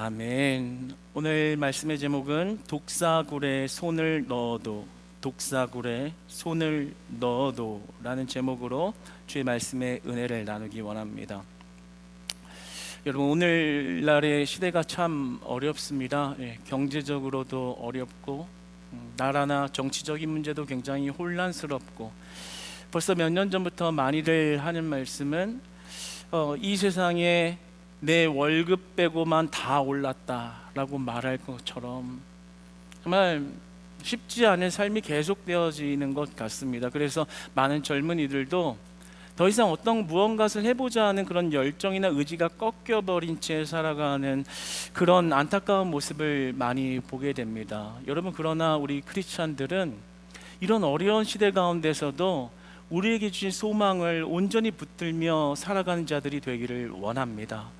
아멘. 오늘 말씀의 제목은 독사굴에 손을 넣어도, 독사굴에 손을 넣어도 라는 제목으로 주의 말씀의 은혜를 나누기 원합니다. 여러분, 오늘날의 시대가 참 어렵습니다. 경제적으로도 어렵고 나라나 정치적인 문제도 굉장히 혼란스럽고, 벌써 몇 년 전부터 많이들 하는 말씀은 이 세상에 내 월급 빼고만 다 올랐다라고 말할 것처럼 정말 쉽지 않은 삶이 계속되어지는 것 같습니다. 그래서 많은 젊은이들도 더 이상 어떤 무언가를 해보자 하는 그런 열정이나 의지가 꺾여버린 채 살아가는 그런 안타까운 모습을 많이 보게 됩니다. 여러분, 그러나 우리 크리스찬들은 이런 어려운 시대 가운데서도 우리에게 주신 소망을 온전히 붙들며 살아가는 자들이 되기를 원합니다.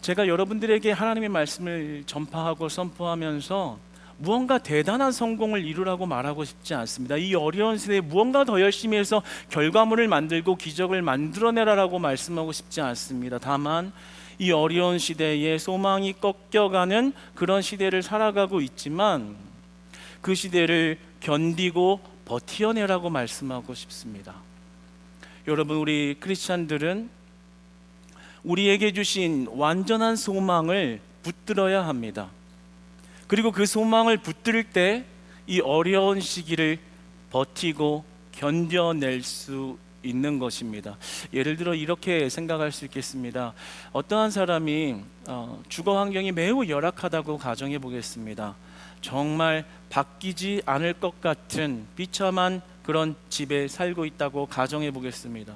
제가 여러분들에게 하나님의 말씀을 전파하고 선포하면서 무언가 대단한 성공을 이루라고 말하고 싶지 않습니다. 이 어려운 시대에 무언가 더 열심히 해서 결과물을 만들고 기적을 만들어내라라고 말씀하고 싶지 않습니다. 다만 이 어려운 시대에 소망이 꺾여가는 그런 시대를 살아가고 있지만 그 시대를 견디고 버티어내라고 말씀하고 싶습니다. 여러분, 우리 크리스찬들은 우리에게 주신 완전한 소망을 붙들어야 합니다. 그리고 그 소망을 붙들 때 이 어려운 시기를 버티고 견뎌낼 수 있는 것입니다. 예를 들어 이렇게 생각할 수 있겠습니다. 어떠한 사람이 주거 환경이 매우 열악하다고 가정해 보겠습니다. 정말 바뀌지 않을 것 같은 비참한 그런 집에 살고 있다고 가정해 보겠습니다.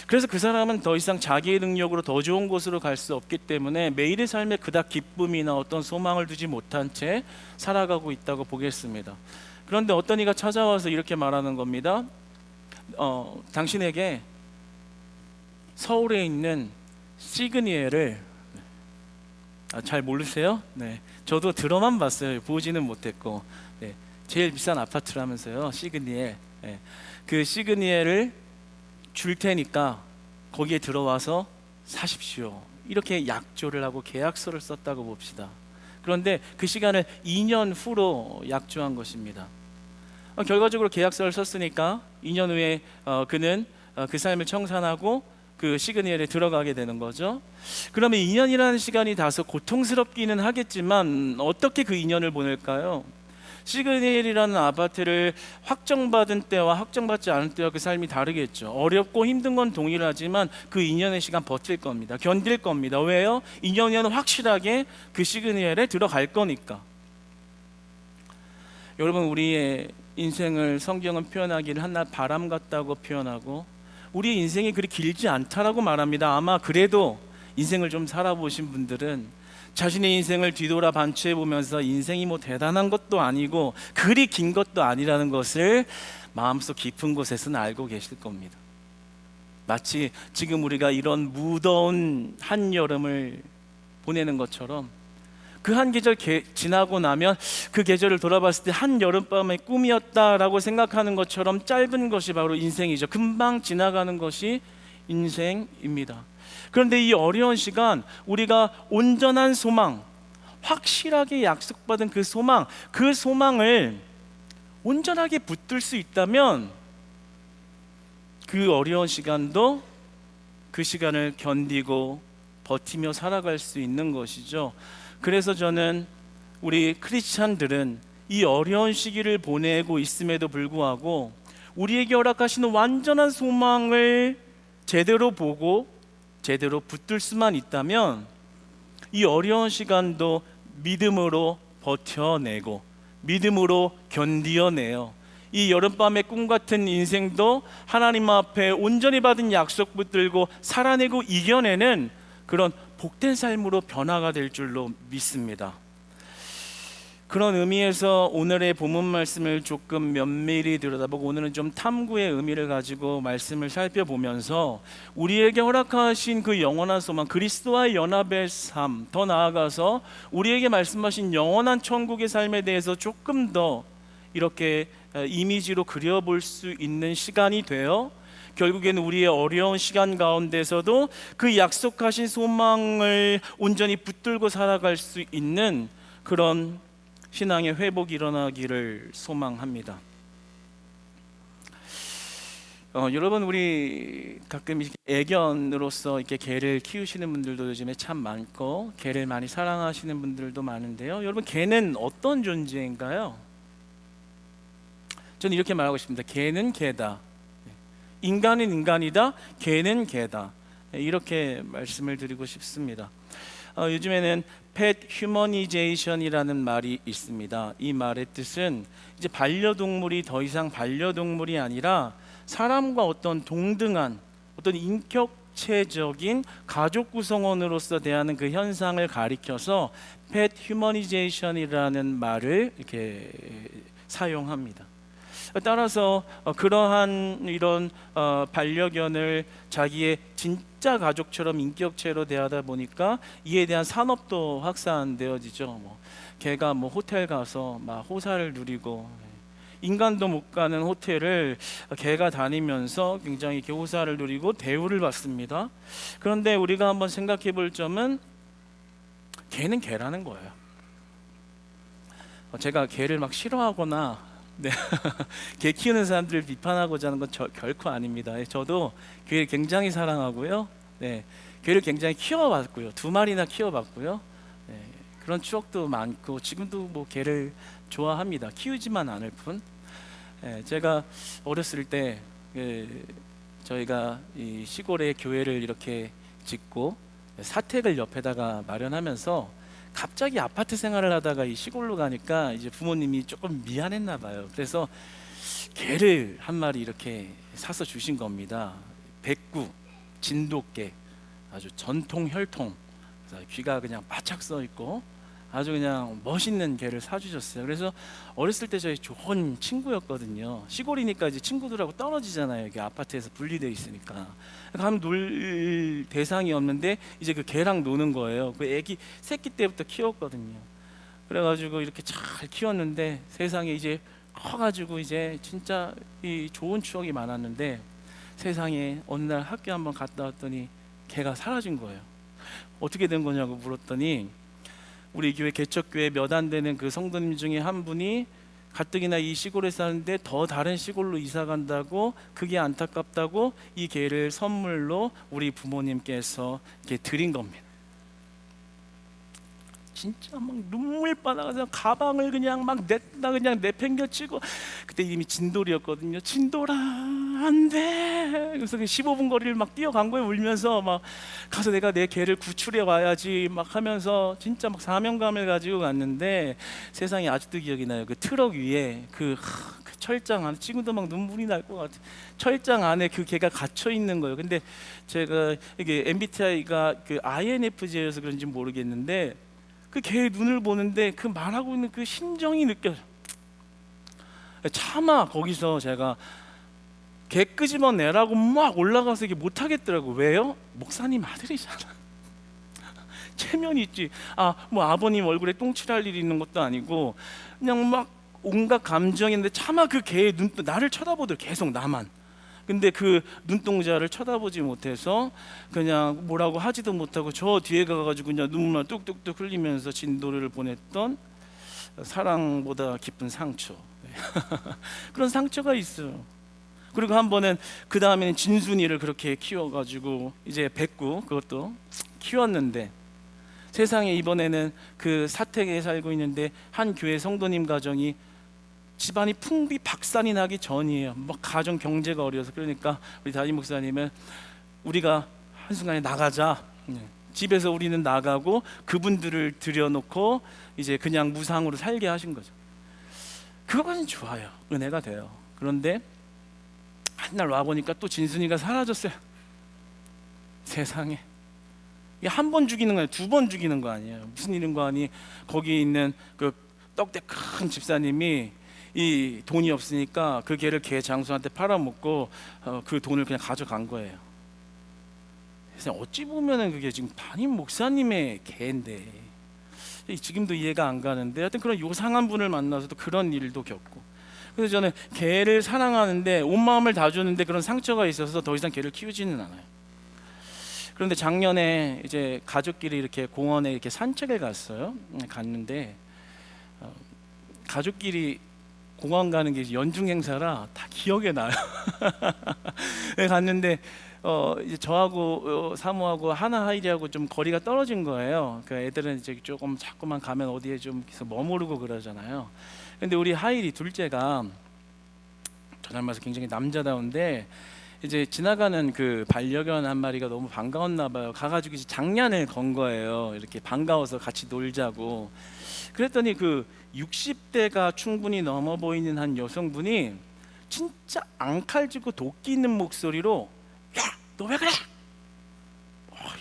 그래서 그 사람은 더 이상 자기의 능력으로 더 좋은 곳으로 갈 수 없기 때문에 매일의 삶에 그닥 기쁨이나 어떤 소망을 두지 못한 채 살아가고 있다고 보겠습니다. 그런데 어떤 이가 찾아와서 이렇게 말하는 겁니다. 당신에게 서울에 있는 시그니엘을 잘 모르세요? 네, 저도 들어만 봤어요. 보지는 못했고, 제일 비싼 아파트라면서요, 시그니엘. 그 시그니엘을 줄 테니까 거기에 들어와서 사십시오. 이렇게 약조를 하고 계약서를 썼다고 봅시다. 그런데 그 시간을 2년 후로 약조한 것입니다. 결과적으로 계약서를 썼으니까 2년 후에 그는 그 삶을 청산하고 그 시그니엘에 들어가게 되는 거죠. 그러면 2년이라는 시간이 다소 고통스럽기는 하겠지만 어떻게 그 2년을 보낼까요? 시그니엘이라는 아파트를 확정받은 때와 확정받지 않은 때와 그 삶이 다르겠죠. 어렵고 힘든 건 동일하지만 그 2년의 시간 버틸 겁니다. 견딜 겁니다. 왜요? 2년이면 확실하게 그 시그니엘에 들어갈 거니까. 여러분, 우리의 인생을 성경은 표현하기를 한낱 바람 같다고 표현하고, 우리 인생이 그리 길지 않다라고 말합니다. 아마 그래도 인생을 좀 살아보신 분들은 자신의 인생을 뒤돌아 반추해 보면서 인생이 뭐 대단한 것도 아니고 그리 긴 것도 아니라는 것을 마음속 깊은 곳에서는 알고 계실 겁니다. 마치 지금 우리가 이런 무더운 한여름을 보내는 것처럼 그 한 계절 지나고 나면 그 계절을 돌아봤을 때 한여름밤의 꿈이었다라고 생각하는 것처럼 짧은 것이 바로 인생이죠. 금방 지나가는 것이 인생입니다. 그런데 이 어려운 시간, 우리가 온전한 소망, 확실하게 약속받은 그 소망을 온전하게 붙들 수 있다면 그 어려운 시간도 그 시간을 견디고 버티며 살아갈 수 있는 것이죠. 그래서 저는 우리 크리스찬들은 이 어려운 시기를 보내고 있음에도 불구하고 우리에게 허락하시는 완전한 소망을 제대로 보고 제대로 붙들 수만 있다면 이 어려운 시간도 믿음으로 버텨내고 믿음으로 견디어내요. 이 여름밤의 꿈 같은 인생도 하나님 앞에 온전히 받은 약속 붙들고 살아내고 이겨내는 그런 복된 삶으로 변화가 될 줄로 믿습니다. 그런 의미에서 오늘의 본문 말씀을 조금 면밀히 들여다보고, 오늘은 좀 탐구의 의미를 가지고 말씀을 살펴보면서 우리에게 허락하신 그 영원한 소망, 그리스도와의 연합의 삶, 더 나아가서 우리에게 말씀하신 영원한 천국의 삶에 대해서 조금 더 이렇게 이미지로 그려볼 수 있는 시간이 되어 결국에는 우리의 어려운 시간 가운데서도 그 약속하신 소망을 온전히 붙들고 살아갈 수 있는 그런 신앙의 회복이 일어나기를 소망합니다. 여러분, 우리 가끔 애견으로서 이렇게 개를 키우시는 분들도 요즘에 참 많고 개를 많이 사랑하시는 분들도 많은데요. 여러분, 개는 어떤 존재인가요? 저는 이렇게 말하고 싶습니다. 개는 개다. 인간은 인간이다. 개는 개다. 이렇게 말씀을 드리고 싶습니다. 요즘에는 펫 휴머니제이션이라는 말이 있습니다. 이 말의 뜻은 이제 반려동물이 더 이상 반려동물이 아니라 사람과 어떤 동등한 어떤 인격체적인 가족 구성원으로서 대하는 그 현상을 가리켜서 펫 휴머니제이션이라는 말을 이렇게 사용합니다. 따라서 그러한 이런 반려견을 자기의 진짜 가족처럼 인격체로 대하다 보니까 이에 대한 산업도 확산되어지죠. 개가 호텔 가서 막 호사를 누리고, 인간도 못 가는 호텔을 개가 다니면서 굉장히 이렇게 호사를 누리고 대우를 받습니다. 그런데 우리가 한번 생각해 볼 점은 개는 개라는 거예요. 제가 개를 막 싫어하거나 개 키우는 사람들을 비판하고자 하는 건 결코 아닙니다. 저도 개를 굉장히 사랑하고요. 개를 굉장히 키워봤고요. 2마리나 키워봤고요. 그런 추억도 많고 지금도 개를 좋아합니다. 키우지만 않을 뿐. 제가 어렸을 때 저희가 이 시골에 교회를 이렇게 짓고 사택을 옆에다가 마련하면서 갑자기 아파트 생활을 하다가 이 시골로 가니까 이제 부모님이 조금 미안했나 봐요. 그래서 개를 한 마리 이렇게 사서 주신 겁니다. 백구, 진돗개, 아주 전통 혈통, 귀가 그냥 바짝 써 있고 아주 그냥 멋있는 개를 사주셨어요. 그래서 어렸을 때 저희 좋은 친구였거든요. 시골이니까 이제 친구들하고 떨어지잖아요. 이게 아파트에서 분리되어 있으니까. 가면 놀 대상이 없는데 이제 그 개랑 노는 거예요. 그 애기 새끼 때부터 키웠거든요. 그래가지고 이렇게 잘 키웠는데 세상에 이제 커가지고 이제 진짜 이 좋은 추억이 많았는데 세상에 어느 날 학교 한번 갔다 왔더니 개가 사라진 거예요. 어떻게 된 거냐고 물었더니 우리 교회 개척교회 몇 안 되는 그 성도님 중에 한 분이 가뜩이나 이 시골에 사는데 더 다른 시골로 이사 간다고, 그게 안타깝다고 이 개를 선물로 우리 부모님께서 이렇게 드린 겁니다. 진짜 막 눈물바다가 가방을 그냥 막 그냥 내팽겨치고, 그때 이미 진돌이었거든요. 진돌아 안돼. 그래서 15분 거리를 막 뛰어간 거예요. 울면서 막 가서 내가 내 개를 구출해 와야지 막 하면서 진짜 막 사명감을 가지고 갔는데 세상에 아직도 기억이 나요. 그 트럭 위에 그 철장 안에, 지금도 막 눈물이 날 것 같아. 철장 안에 그 개가 갇혀 있는 거예요. 근데 제가 이게 MBTI가 그 INFJ여서 그런지 모르겠는데 그 개의 눈을 보는데 그 말하고 있는 그 심정이 느껴져. 차마 거기서 제가 개 끄집어내라고 막 올라가서 이게 못하겠더라고. 왜요? 목사님 아들이잖아. 체면이 있지. 아버님 얼굴에 똥칠할 일이 있는 것도 아니고 그냥 막 온갖 감정인데 차마 그 개의 눈도 나를 쳐다보더라고. 계속 나만. 근데 그 눈동자를 쳐다보지 못해서 그냥 뭐라고 하지도 못하고 저 뒤에 가가지고 그냥 눈물만 뚝뚝뚝 흘리면서 진도를 보냈던 사랑보다 깊은 상처. 그런 상처가 있어요. 그리고 한 번은 그 다음에는 진순이를 그렇게 키워가지고 이제 백구 그것도 키웠는데 세상에 이번에는 그 사택에 살고 있는데 한 교회 성도님 가정이 집안이 풍비박산이 나기 전이에요. 뭐 가정 경제가 어려워서. 그러니까 우리 담임 목사님은 우리가 한순간에 나가자. 집에서 우리는 나가고 그분들을 들여놓고 이제 그냥 무상으로 살게 하신 거죠. 그거까지는 좋아요. 은혜가 돼요. 그런데 한 날 와보니까 또 진순이가 사라졌어요. 세상에. 이게 한 번 죽이는 거 아니에요. 2번 죽이는 거 아니에요. 무슨 일인 거 아니. 거기 있는 그 떡대 큰 집사님이 이 돈이 없으니까 그 개를 개 장수한테 팔아먹고 그 돈을 그냥 가져간 거예요. 그래서 어찌 보면은 그게 지금 담임 목사님의 개인데 지금도 이해가 안 가는데 하여튼 그런 요상한 분을 만나서도 그런 일도 겪고 그래서 저는 개를 사랑하는데 온 마음을 다 주는데 그런 상처가 있어서 더 이상 개를 키우지는 않아요. 그런데 작년에 이제 가족끼리 이렇게 공원에 이렇게 산책을 갔어요. 갔는데 가족끼리 공원 가는 게 연중 행사라 다 기억에 나요. 갔는데 이제 저하고 사모하고 하나 하이리하고 좀 거리가 떨어진 거예요. 그 애들은 이제 조금 자꾸만 가면 어디에 좀 계속 머무르고 그러잖아요. 근데 우리 하이리 둘째가 저 닮아서 굉장히 남자다운데 이제 지나가는 그 반려견 한 마리가 너무 반가웠나 봐요. 가가지고 이제 장난을 건 거예요. 이렇게 반가워서 같이 놀자고. 그랬더니 그 60대가 충분히 넘어 보이는 한 여성분이 진짜 앙칼지고 도끼 있는 목소리로 야, 너 왜 그래?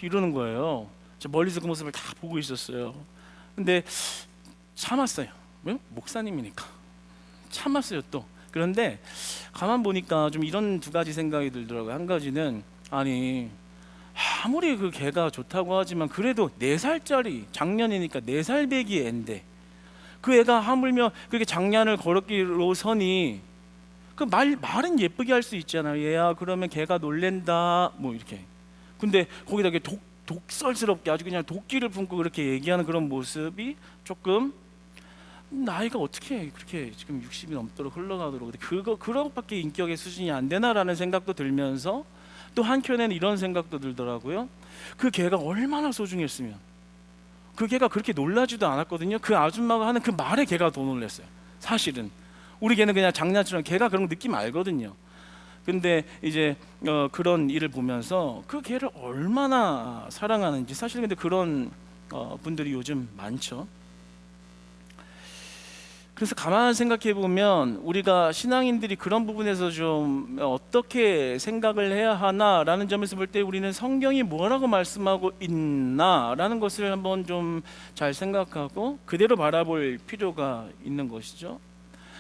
이러는 거예요. 저 멀리서 그 모습을 다 보고 있었어요. 근데 참았어요. 왜? 목사님이니까 참았어요 또. 그런데 가만 보니까 좀 이런 두 가지 생각이 들더라고요. 한 가지는 아니 아무리 그 개가 좋다고 하지만 그래도 4살짜리 작년이니까 4살 배기 애인데 그 애가 하물며 그렇게 장난을 걸었기로 서니 그 말은 예쁘게 할 수 있잖아요. 얘야 그러면 걔가 놀랜다 뭐 이렇게. 근데 거기다 이렇게 독설스럽게 아주 그냥 도끼를 품고 그렇게 얘기하는 그런 모습이 조금 나이가 어떻게 그렇게 지금 60이 넘도록 흘러가도록 그런 것밖에 인격의 수준이 안 되나라는 생각도 들면서 또 한켠에는 이런 생각도 들더라고요. 그 걔가 얼마나 소중했으면 그 걔가 그렇게 놀라지도 않았거든요. 그 아줌마가 하는 그 말에 걔가 더 놀랐어요. 사실은 우리 걔는 그냥 장난처럼 걔가 그런 느낌 알거든요. 근데 이제 그런 일을 보면서 그 걔를 얼마나 사랑하는지 사실 근데 그런 분들이 요즘 많죠. 그래서 가만 생각해 보면 우리가 신앙인들이 그런 부분에서 좀 어떻게 생각을 해야 하나라는 점에서 볼 때 우리는 성경이 뭐라고 말씀하고 있나라는 것을 한번 좀 잘 생각하고 그대로 바라볼 필요가 있는 것이죠.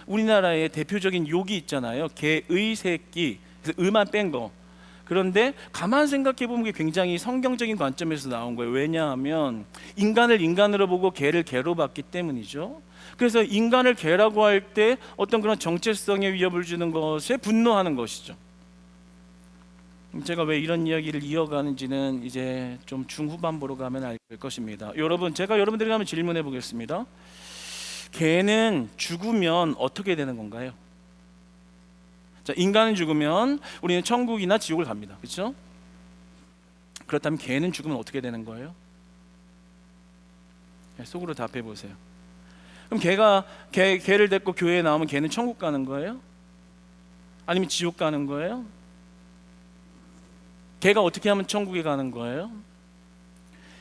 우리나라의 대표적인 욕이 있잖아요. 개의 새끼, 그래서 의만 뺀 거. 그런데 가만 생각해 보면 게 굉장히 성경적인 관점에서 나온 거예요. 왜냐하면 인간을 인간으로 보고 개를 개로 봤기 때문이죠. 그래서 인간을 개라고 할 때 어떤 그런 정체성에 위협을 주는 것에 분노하는 것이죠. 제가 왜 이런 이야기를 이어가는지는 이제 좀 중후반부로 가면 알 것입니다. 여러분, 제가 여러분들에게 한번 질문해 보겠습니다. 개는 죽으면 어떻게 되는 건가요? 자, 인간은 죽으면 우리는 천국이나 지옥을 갑니다. 그렇죠? 그렇다면 개는 죽으면 어떻게 되는 거예요? 속으로 답해 보세요. 그럼 개를 데리고 교회에 나오면 개는 천국 가는 거예요? 아니면 지옥 가는 거예요? 개가 어떻게 하면 천국에 가는 거예요?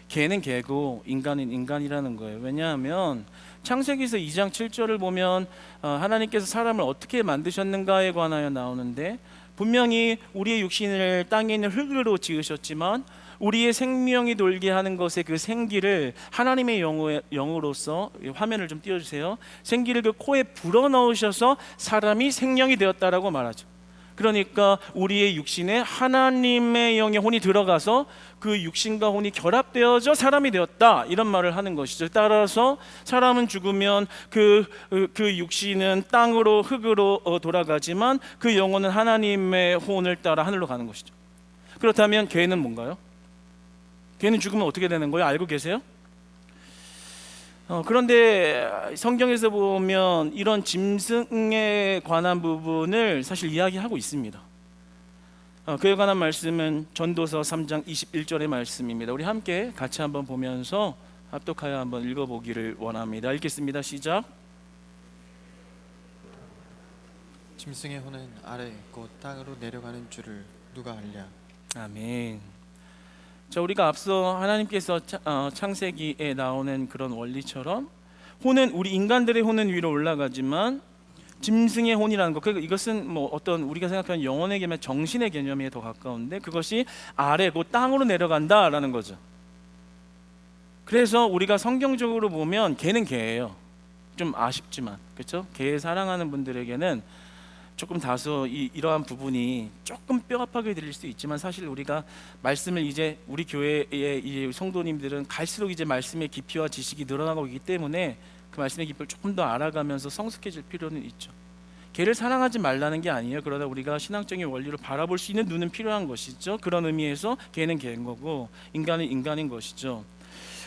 개는 개고 인간은 인간이라는 거예요. 왜냐하면 창세기에서 2장 7절을 보면 하나님께서 사람을 어떻게 만드셨는가에 관하여 나오는데 분명히 우리의 육신을 땅에 있는 흙으로 지으셨지만 우리의 생명이 돌게 하는 것의 그 생기를 하나님의 영으로서 화면을 좀 띄워주세요. 생기를 그 코에 불어넣으셔서 사람이 생명이 되었다라고 말하죠. 그러니까 우리의 육신에 하나님의 영의 혼이 들어가서 그 육신과 혼이 결합되어져 사람이 되었다 이런 말을 하는 것이죠. 따라서 사람은 죽으면 그 육신은 땅으로 흙으로 돌아가지만 그 영혼은 하나님의 혼을 따라 하늘로 가는 것이죠. 그렇다면 개는 뭔가요? 개는 죽으면 어떻게 되는 거예요? 알고 계세요? 그런데 성경에서 보면 이런 짐승에 관한 부분을 사실 이야기하고 있습니다. 그에 관한 말씀은 전도서 3장 21절의 말씀입니다. 우리 함께 같이 한번 보면서 합독하여 한번 읽어보기를 원합니다. 읽겠습니다. 시작. 짐승의 혼은 아래 곧 땅으로 내려가는 줄을 누가 알랴. 아멘. 자, 우리가 앞서 하나님께서 창세기에 나오는 그런 원리처럼 혼은 우리 인간들의 혼은 위로 올라가지만 짐승의 혼이라는 것, 그러니까 이것은 뭐 어떤 우리가 생각하는 영혼의 개념, 정신의 개념에 더 가까운데 그것이 아래 곧 땅으로 내려간다라는 거죠. 그래서 우리가 성경적으로 보면 개는 개예요. 좀 아쉽지만 그렇죠? 개 사랑하는 분들에게는 조금 다소 이러한 부분이 조금 뼈아프게 들릴 수 있지만 사실 우리가 말씀을 이제 우리 교회의 이 성도님들은 갈수록 이제 말씀의 깊이와 지식이 늘어나고 있기 때문에 그 말씀의 깊이를 조금 더 알아가면서 성숙해질 필요는 있죠. 개를 사랑하지 말라는 게 아니에요. 그러다 우리가 신앙적인 원리로 바라볼 수 있는 눈은 필요한 것이죠. 그런 의미에서 개는 개인 거고 인간은 인간인 것이죠.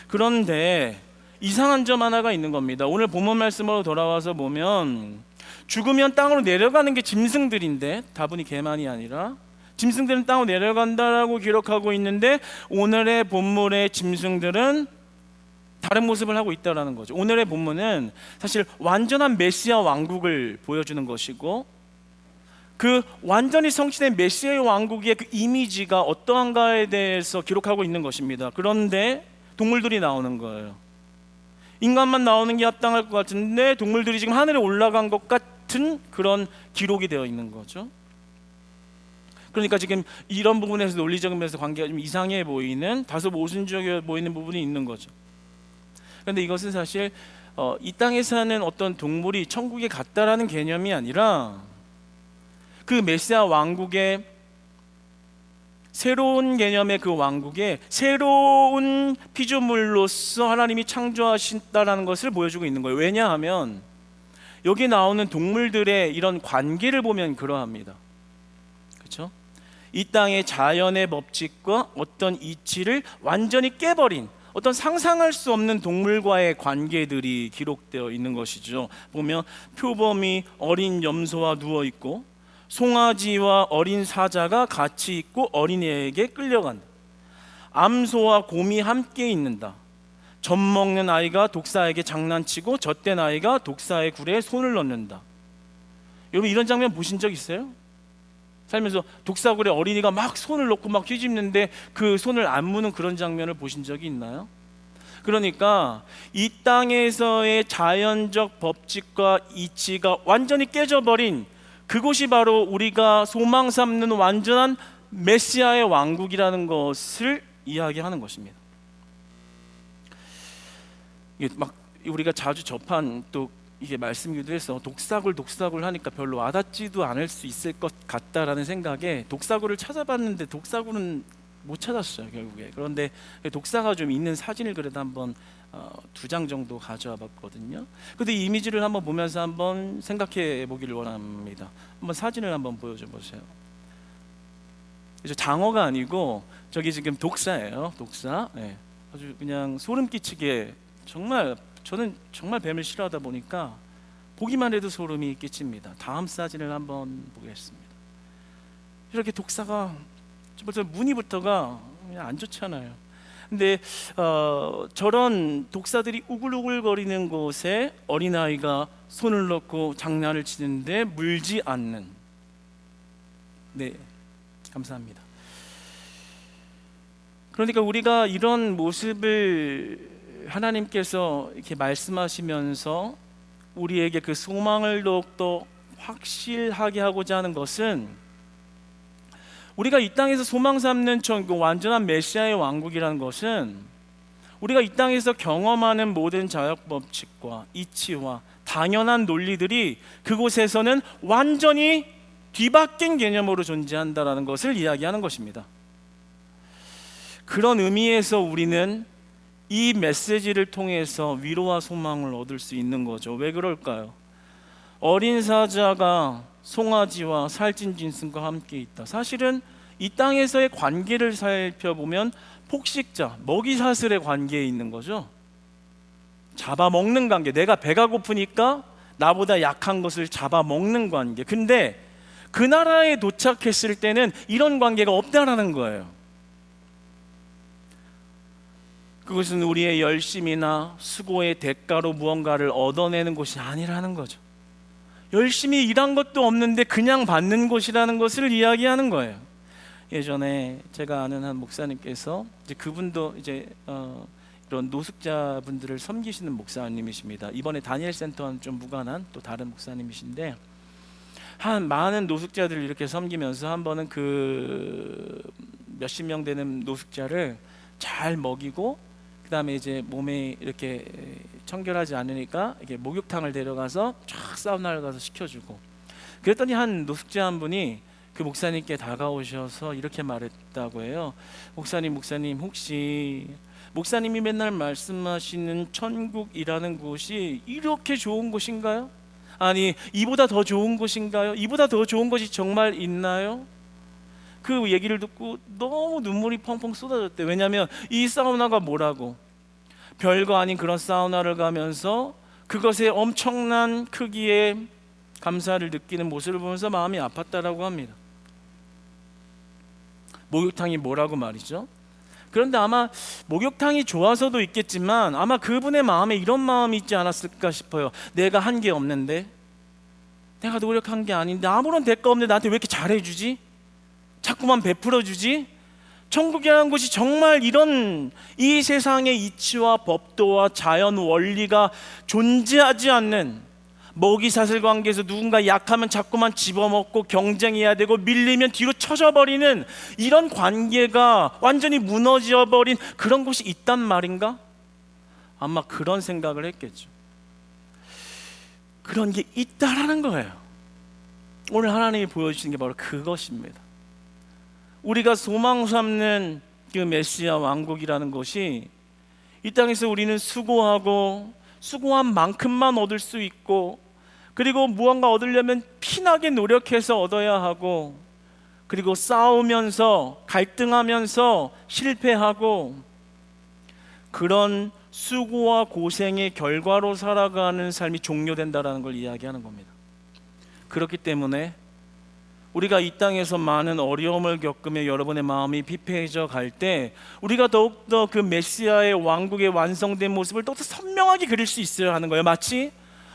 그런데 이상한 점 하나가 있는 겁니다. 오늘 본문 말씀으로 돌아와서 보면 죽으면 땅으로 내려가는 게 짐승들인데 다분히 개만이 아니라 짐승들은 땅으로 내려간다라고 기록하고 있는데 오늘의 본문의 짐승들은 다른 모습을 하고 있다라는 거죠. 오늘의 본문은 사실 완전한 메시아 왕국을 보여주는 것이고 그 완전히 성취된 메시아의 왕국의 그 이미지가 어떠한가에 대해서 기록하고 있는 것입니다. 그런데 동물들이 나오는 거예요. 인간만 나오는 게 합당할 것 같은데 동물들이 지금 하늘에 올라간 것 같은 그런 기록이 되어 있는 거죠. 그러니까 지금 이런 부분에서 논리적인 면에서 관계가 좀 이상해 보이는, 다소 모순적이어 보이는 부분이 있는 거죠. 그런데 이것은 사실 이 땅에 사는 어떤 동물이 천국에 갔다라는 개념이 아니라 그 메시아 왕국의 새로운 개념의 그 왕국의 새로운 피조물로서 하나님이 창조하신다라는 것을 보여주고 있는 거예요. 왜냐하면 여기 나오는 동물들의 이런 관계를 보면 그러합니다. 그렇죠? 이 땅의 자연의 법칙과 어떤 이치를 완전히 깨버린 어떤 상상할 수 없는 동물과의 관계들이 기록되어 있는 것이죠. 보면 표범이 어린 염소와 누워 있고 송아지와 어린 사자가 같이 있고 어린이에게 끌려간다. 암소와 곰이 함께 있는다. 젖 먹는 아이가 독사에게 장난치고 젖된 아이가 독사의 굴에 손을 넣는다. 여러분 이런 장면 보신 적 있어요? 살면서 독사굴에 어린이가 막 손을 넣고 막 휘집는데 그 손을 안 무는 그런 장면을 보신 적이 있나요? 그러니까 이 땅에서의 자연적 법칙과 이치가 완전히 깨져버린 그곳이 바로 우리가 소망 삼는 완전한 메시아의 왕국이라는 것을 이야기하는 것입니다. 이게 막 우리가 자주 접한 또 이게 말씀이기도 해서 독사굴 하니까 별로 와닿지도 않을 수 있을 것 같다라는 생각에 독사굴을 찾아봤는데 독사굴은 못 찾았어요 결국에. 그런데 독사가 좀 있는 사진을 그래도 한번 2장 정도 가져와 봤거든요. 근데 이 이미지를 한번 보면서 한번 생각해 보기를 원합니다. 한번 사진을 한번 보여줘 보세요. 장어가 아니고 저기 지금 독사예요. 독사. 네. 아주 그냥 소름 끼치게, 정말 저는 정말 뱀을 싫어하다 보니까 보기만 해도 소름이 끼칩니다. 다음 사진을 한번 보겠습니다. 이렇게 독사가 벌써 무늬부터가 그냥 안 좋잖아요. 근데 저런 독사들이 우글우글거리는 곳에 어린아이가 손을 넣고 장난을 치는데 물지 않는. 네, 감사합니다. 그러니까 우리가 이런 모습을 하나님께서 이렇게 말씀하시면서 우리에게 그 소망을 더욱더 확실하게 하고자 하는 것은 우리가 이 땅에서 소망 삼는 그 완전한 메시아의 왕국이라는 것은 우리가 이 땅에서 경험하는 모든 자역 법칙과 이치와 당연한 논리들이 그곳에서는 완전히 뒤바뀐 개념으로 존재한다라는 것을 이야기하는 것입니다. 그런 의미에서 우리는 이 메시지를 통해서 위로와 소망을 얻을 수 있는 거죠. 왜 그럴까요? 어린 사자가 송아지와 살찐 짐승과 함께 있다. 사실은 이 땅에서의 관계를 살펴보면 폭식자, 먹이사슬의 관계에 있는 거죠. 잡아먹는 관계. 내가 배가 고프니까 나보다 약한 것을 잡아먹는 관계. 근데 그 나라에 도착했을 때는 이런 관계가 없다라는 거예요. 그것은 우리의 열심이나 수고의 대가로 무언가를 얻어내는 것이 아니라는 거죠. 열심히 일한 것도 없는데 그냥 받는 것이라는 것을 이야기하는 거예요. 예전에 제가 아는 한 목사님께서 이제 그분도 이제 이런 노숙자분들을 섬기시는 목사님이십니다. 이번에 다니엘 센터와는 좀 무관한 또 다른 목사님이신데 한 많은 노숙자들을 이렇게 섬기면서 한 번은 그 몇십 명 되는 노숙자를 잘 먹이고 그 다음에 이제 몸에 이렇게 청결하지 않으니까 이렇게 목욕탕을 데려가서 쫙 사우나를 가서 식혀주고, 그랬더니 한 노숙자 한 분이 그 목사님께 다가오셔서 이렇게 말했다고 해요. 목사님 혹시 목사님이 맨날 말씀하시는 천국이라는 곳이 이렇게 좋은 곳인가요? 아니, 이보다 더 좋은 곳인가요? 이보다 더 좋은 것이 정말 있나요? 그 얘기를 듣고 너무 눈물이 펑펑 쏟아졌대요. 왜냐하면 이 사우나가 뭐라고, 별거 아닌 그런 사우나를 가면서 그것의 엄청난 크기에 감사를 느끼는 모습을 보면서 마음이 아팠다라고 합니다. 목욕탕이 뭐라고 말이죠. 그런데 아마 목욕탕이 좋아서도 있겠지만 아마 그분의 마음에 이런 마음이 있지 않았을까 싶어요. 내가 한 게 없는데, 내가 노력한 게 아닌데, 아무런 대가 없는데 나한테 왜 이렇게 잘해주지? 자꾸만 베풀어주지? 천국이라는 곳이 정말 이런 이 세상의 이치와 법도와 자연 원리가 존재하지 않는, 먹이사슬 관계에서 누군가 약하면 자꾸만 집어먹고 경쟁해야 되고 밀리면 뒤로 쳐져버리는 이런 관계가 완전히 무너져버린 그런 곳이 있단 말인가? 아마 그런 생각을 했겠죠. 그런 게 있다라는 거예요. 오늘 하나님이 보여주시는 게 바로 그것입니다. 우리가 소망 삼는 그 메시아 왕국이라는 것이, 이 땅에서 우리는 수고한 만큼만 얻을 수 있고, 그리고 무언가 얻으려면 피나게 노력해서 얻어야 하고, 그리고 싸우면서 갈등하면서 실패하고, 그런 수고와 고생의 결과로 살아가는 삶이 종료된다라는 걸 이야기하는 겁니다. 그렇기 때문에 우리가 이 땅에서 많은 어려움을 겪으며 여러분의 마음이 피폐해져 갈 때, 우리가 더욱더 그 메시아의 왕국의 완성된 모습을 더욱더 선명하게 그릴 수 있어야 하는 거예요. 마치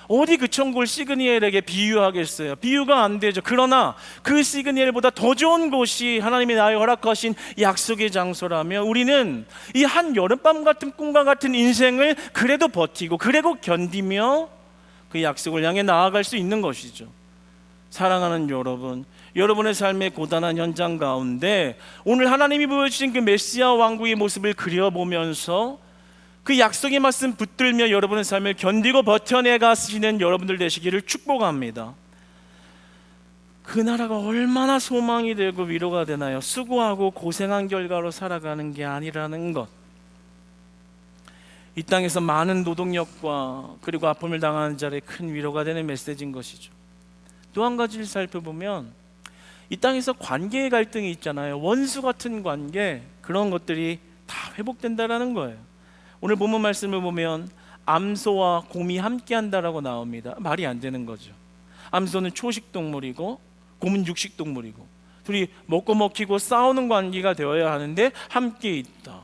어디 그 천국을 시그니엘에게 비유하겠어요? 비유가 안 되죠. 그러나 그 시그니엘보다 더 좋은 곳이 하나님이 나의 허락하신 약속의 장소라며, 우리는 이 한 여름밤 같은 꿈과 같은 인생을 그래도 버티고 그래도 견디며 그 약속을 향해 나아갈 수 있는 것이죠. 사랑하는 여러분, 여러분의 삶의 고단한 현장 가운데 오늘 하나님이 보여주신 그 메시아 왕국의 모습을 그려보면서 그 약속의 말씀 붙들며 여러분의 삶을 견디고 버텨내가시는 여러분들 되시기를 축복합니다. 그 나라가 얼마나 소망이 되고 위로가 되나요? 수고하고 고생한 결과로 살아가는 게 아니라는 것. 이 땅에서 많은 노동력과 그리고 아픔을 당하는 자의 큰 위로가 되는 메시지인 것이죠. 또 한 가지를 살펴보면 이 땅에서 관계의 갈등이 있잖아요. 원수 같은 관계, 그런 것들이 다 회복된다라는 거예요. 오늘 본문 말씀을 보면 암소와 곰이 함께 한다라고 나옵니다. 말이 안 되는 거죠. 암소는 초식 동물이고 곰은 육식 동물이고, 둘이 먹고 먹히고 싸우는 관계가 되어야 하는데 함께 있다.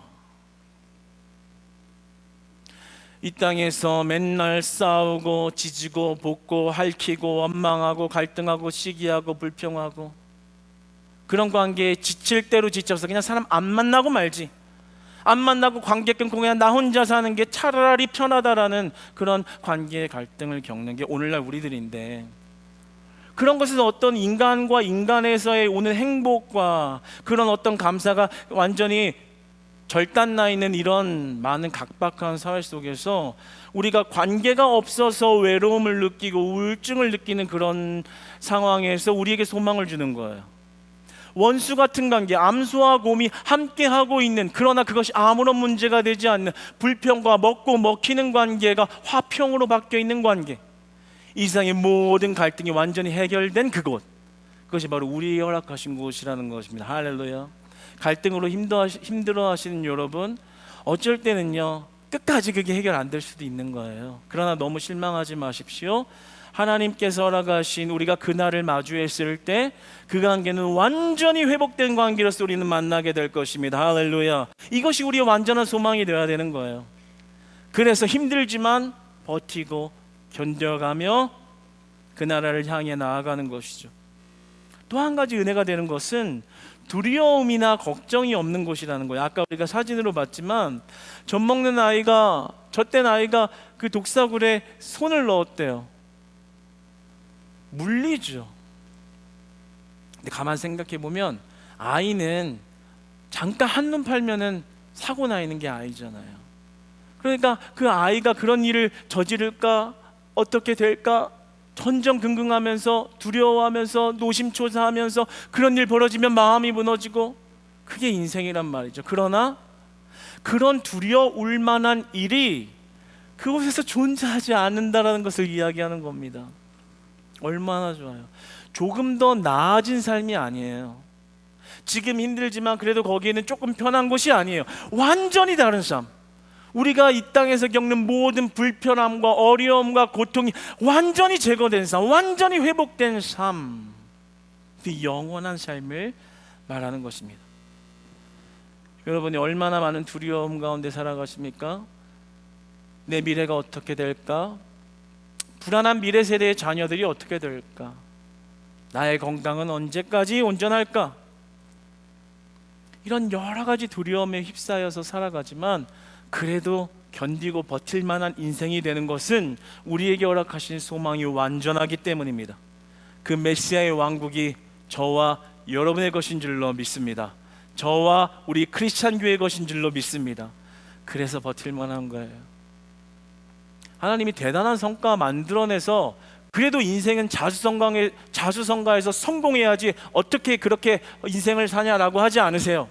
이 땅에서 맨날 싸우고 지지고 볶고 핥히고 원망하고 갈등하고 시기하고 불평하고, 그런 관계에 지칠 대로 지쳐서 그냥 사람 안 만나고 말지, 안 만나고 관계 끊고 그냥 나 혼자 사는 게 차라리 편하다라는 그런 관계의 갈등을 겪는 게 오늘날 우리들인데, 그런 것에서 어떤 인간과 인간에서의 오는 행복과 그런 어떤 감사가 완전히 절단나 있는 이런 많은 각박한 사회 속에서 우리가 관계가 없어서 외로움을 느끼고 우울증을 느끼는 그런 상황에서 우리에게 소망을 주는 거예요. 원수 같은 관계, 암소와 곰이 함께 하고 있는, 그러나 그것이 아무런 문제가 되지 않는 불평과 먹고 먹히는 관계가 화평으로 바뀌어 있는 관계, 이 세상의 모든 갈등이 완전히 해결된 그곳, 그것이 바로 우리의 허락하신 곳이라는 것입니다. 할렐루야. 갈등으로 힘들어하시는 여러분, 어쩔 때는요 끝까지 그게 해결 안 될 수도 있는 거예요. 그러나 너무 실망하지 마십시오. 하나님께서 허락하신 우리가 그날을 마주했을 때 그 관계는 완전히 회복된 관계로서 우리는 만나게 될 것입니다. 할렐루야. 이것이 우리의 완전한 소망이 되어야 되는 거예요. 그래서 힘들지만 버티고 견뎌가며 그 나라를 향해 나아가는 것이죠. 또 한 가지 은혜가 되는 것은 두려움이나 걱정이 없는 곳이라는 거예요. 아까 우리가 사진으로 봤지만 젖먹는 아이가, 젖된 아이가 그 독사굴에 손을 넣었대요. 물리죠. 근데 가만 생각해 보면 아이는 잠깐 한눈 팔면은 사고 나 있는 게 아이잖아요. 그러니까 그 아이가 그런 일을 저지를까, 어떻게 될까 전전긍긍하면서 두려워하면서 노심초사하면서 그런 일 벌어지면 마음이 무너지고, 그게 인생이란 말이죠. 그러나 그런 두려울 만한 일이 그곳에서 존재하지 않는다라는 것을 이야기하는 겁니다. 얼마나 좋아요. 조금 더 나아진 삶이 아니에요. 지금 힘들지만 그래도 거기에는 조금 편한 곳이 아니에요. 완전히 다른 삶. 우리가 이 땅에서 겪는 모든 불편함과 어려움과 고통이 완전히 제거된 삶, 완전히 회복된 삶, 그 영원한 삶을 말하는 것입니다. 여러분이 얼마나 많은 두려움 가운데 살아가십니까? 내 미래가 어떻게 될까? 불안한 미래 세대의 자녀들이 어떻게 될까? 나의 건강은 언제까지 온전할까? 이런 여러 가지 두려움에 휩싸여서 살아가지만 그래도 견디고 버틸 만한 인생이 되는 것은 우리에게 허락하신 소망이 완전하기 때문입니다. 그 메시아의 왕국이 저와 여러분의 것인 줄로 믿습니다. 저와 우리 크리스찬 교회의 것인 줄로 믿습니다. 그래서 버틸 만한 거예요. 하나님이 대단한 성과 만들어내서 그래도 인생은 자수성가해서 성공해야지 어떻게 그렇게 인생을 사냐라고 하지 않으세요.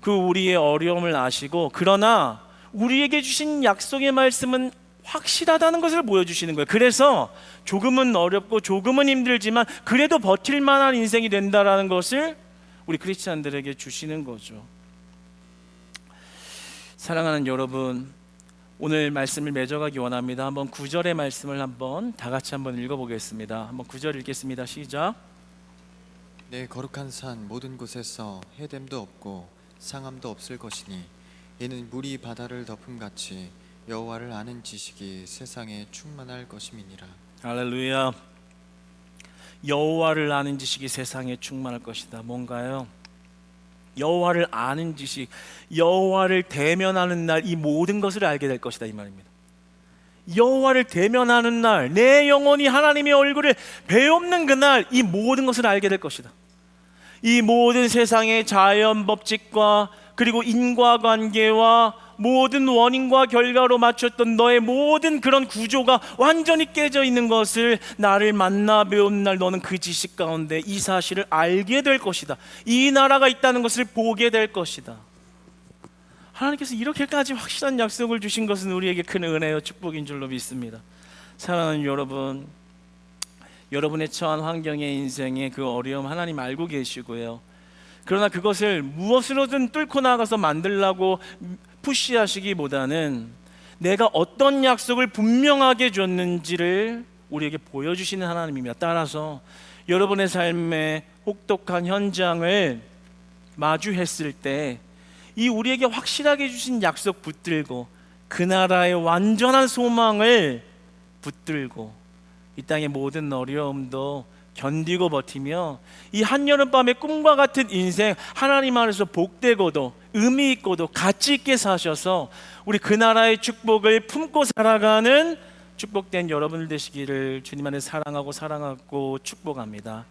그 우리의 어려움을 아시고, 그러나 우리에게 주신 약속의 말씀은 확실하다는 것을 보여주시는 거예요. 그래서 조금은 어렵고 조금은 힘들지만 그래도 버틸 만한 인생이 된다라는 것을 우리 크리스찬들에게 주시는 거죠. 사랑하는 여러분, 오늘 말씀을 맺어가기 원합니다. 한번 9절의 말씀을 한번 다 같이 한번 읽어보겠습니다. 한번 9절 읽겠습니다. 시작. 내 거룩한 산 모든 곳에서 해됨도 없고 상함도 없을 것이니 이는 물이 바다를 덮음같이 여호와를 아는 지식이 세상에 충만할 것임이니라. 할렐루야. 여호와를 아는 지식이 세상에 충만할 것이다. 뭔가요? 여호와를 아는 지식, 여호와를 대면하는 날 이 모든 것을 알게 될 것이다, 이 말입니다. 여호와를 대면하는 날, 내 영혼이 하나님의 얼굴을 배옵는 그날 이 모든 것을 알게 될 것이다. 이 모든 세상의 자연 법칙과 그리고 인과관계와 모든 원인과 결과로 맞췄던 너의 모든 그런 구조가 완전히 깨져 있는 것을 나를 만나 배운 날 너는 그 지식 가운데 이 사실을 알게 될 것이다. 이 나라가 있다는 것을 보게 될 것이다. 하나님께서 이렇게까지 확실한 약속을 주신 것은 우리에게 큰 은혜요 축복인 줄로 믿습니다. 사랑하는 여러분, 여러분의 처한 환경의 인생의 그 어려움 하나님 알고 계시고요. 그러나 그것을 무엇으로든 뚫고 나가서 만들려고 푸시하시기보다는 내가 어떤 약속을 분명하게 줬는지를 우리에게 보여주시는 하나님입니다. 따라서 여러분의 삶의 혹독한 현장을 마주했을 때 이 우리에게 확실하게 주신 약속 붙들고 그 나라의 완전한 소망을 붙들고 이 땅의 모든 어려움도 견디고 버티며 이 한여름밤의 꿈과 같은 인생 하나님 안에서 복되고도 의미 있고도 가치 있게 사셔서 우리 그 나라의 축복을 품고 살아가는 축복된 여러분들 되시기를 주님 안에 사랑하고 축복합니다.